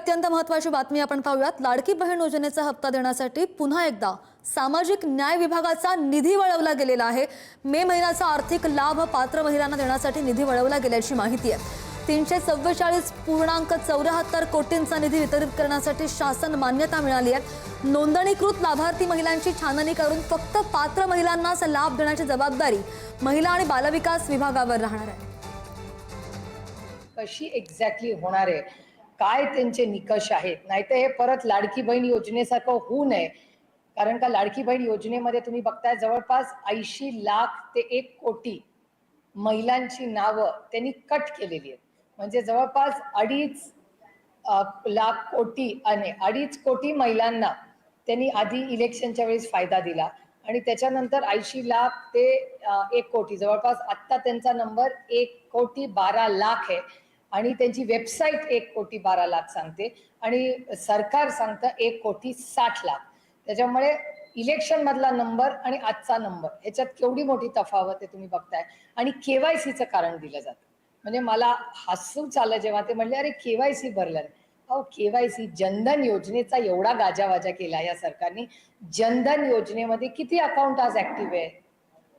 अत्यंत महत्त्वाची बातमी आपण पाहूयात। लाडकी बहीण योजनेचा हप्ता देण्यासाठी पुन्हा एकदा सामाजिक न्याय विभागाचा निधी वळवला गेलेला आहे। मे महिन्याचा आर्थिक लाभ पात्र महिलांना देण्यासाठी निधी वळवला गेल्याची माहिती आहे। 344.74 कोटींचा निधी वितरित करण्यासाठी शासन मान्यता मिळाली आहे। नोंदणीकृत लाभार्थी महिलांची छाननी करून फक्त पात्र महिलांनाच लाभ देण्याची जबाबदारी महिला आणि बालविकास विभागावर राहणार आहे। कशी एक्झॅक्टली होणार आहे, काय त्यांचे निकष आहेत, नाहीतर हे परत लाडकी बहीण योजनेसारखं होऊ नये। कारण का लाडकी बहीण योजनेमध्ये तुम्ही बघताय जवळपास 80 लाख ते 1 कोटी महिलांची नावं त्यांनी कट केलेली आहेत। म्हणजे जवळपास 2.5 लाख कोटी आणि 2.5 कोटी महिलांना त्यांनी आधी इलेक्शनच्या वेळेस फायदा दिला आणि त्याच्यानंतर 80 लाख ते 1 कोटी जवळपास आत्ता त्यांचा नंबर 1,12,00,000 आहे आणि त्यांची वेबसाईट 1,12,00,000 सांगते आणि सरकार सांगतं 1,60,00,000। त्याच्यामुळे इलेक्शन मधला नंबर आणि आजचा नंबर ह्याच्यात केवढी मोठी तफावत आहे तुम्ही बघताय। आणि केवायसीचं कारण दिलं जातं, म्हणजे मला हसूच आलं जेव्हा ते म्हणले अरे केवायसी भरलं। अहो केवायसी जनधन योजनेचा एवढा गाजावाजा केला या सरकारने। जनधन योजनेमध्ये किती अकाउंट आज ऍक्टिव्ह आहे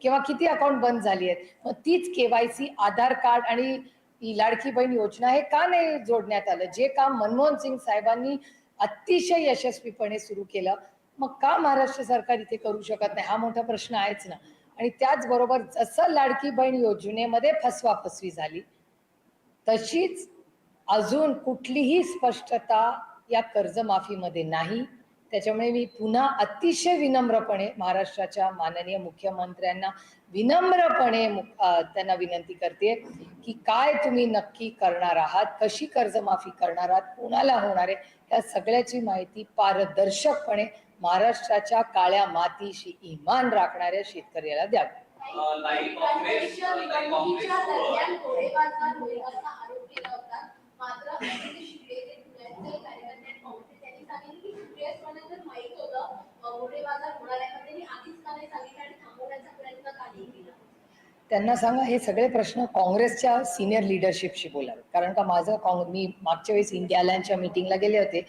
किंवा किती अकाउंट बंद झाली आहेत, मग तीच केवायसी आधार कार्ड आणि ही लाडकी बहीण योजना हे का नाही जोडण्यात आलं? जे काम मनमोहन सिंग साहेबांनी अतिशय यशस्वीपणे सुरू केलं, मग का महाराष्ट्र सरकार इथे करू शकत नाही? हा मोठा प्रश्न आहेच ना। आणि त्याचबरोबर जसं लाडकी बहीण योजनेमध्ये फसवाफसवी झाली तशीच अजून कुठलीही स्पष्टता या कर्जमाफीमध्ये नाही। त्याच्यामुळे मी पुन्हा अतिशय विनम्रपणे महाराष्ट्राच्या माननीय मुख्यमंत्र्यांना विनम्रपणे त्यांना विनंती करते की काय तुम्ही नक्की करणार आहात, कशी कर्जमाफी करणार आहात, कोणाला होणार आहे, या सगळ्याची माहिती पारदर्शकपणे महाराष्ट्राच्या काळ्या मातीशी इमान राखणाऱ्या शेतकऱ्याला द्यावी। त्यांना सांगा हे सगळे प्रश्न काँग्रेसच्या सिनियर लीडरशिपशी बोलावे। कारण का मी मागच्या वेळेस इंडिया अलायन्सच्या मीटिंगला गेले होते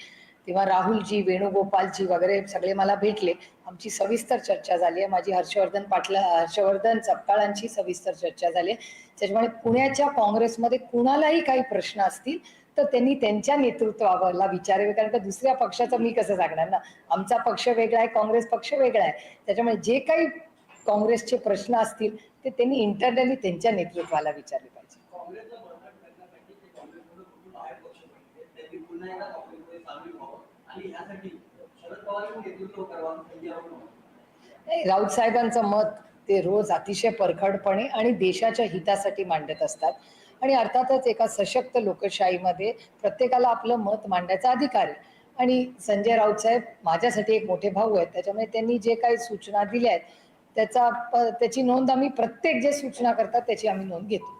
तेव्हा राहुलजी, वेणुगोपालजी वगैरे सगळे मला भेटले। आमची सविस्तर चर्चा झाली आहे। माझी हर्षवर्धन सपकाळांची सविस्तर चर्चा झाली आहे। त्याच्यामुळे पुण्याच्या काँग्रेसमध्ये कुणालाही काही प्रश्न असतील तर त्यांनी त्यांच्या नेतृत्वाला विचारावे। कारण का दुसऱ्या पक्षाचं मी कसं सांगणार ना, आमचा पक्ष वेगळा आहे, काँग्रेस पक्ष वेगळा आहे। त्याच्यामुळे जे काही काँग्रेसचे प्रश्न असतील ते त्यांनी इंटरनली त्यांच्या नेतृत्वाला विचारले पाहिजे। राऊत साहेबांचं मत ते रोज अतिशय परखडपणे आणि देशाच्या हितासाठी मांडत असतात आणि अर्थातच एका सशक्त लोकशाहीमध्ये प्रत्येकाला आपलं मत मांडण्याचा अधिकार आहे। आणि संजय राऊत साहेब माझ्यासाठी एक मोठे भाऊ आहेत, त्याच्यामुळे त्यांनी जे काही सूचना दिल्या आहेत त्याची नोंद आम्ही प्रत्येक जे सूचना करतात त्याची आम्ही नोंद घेतो।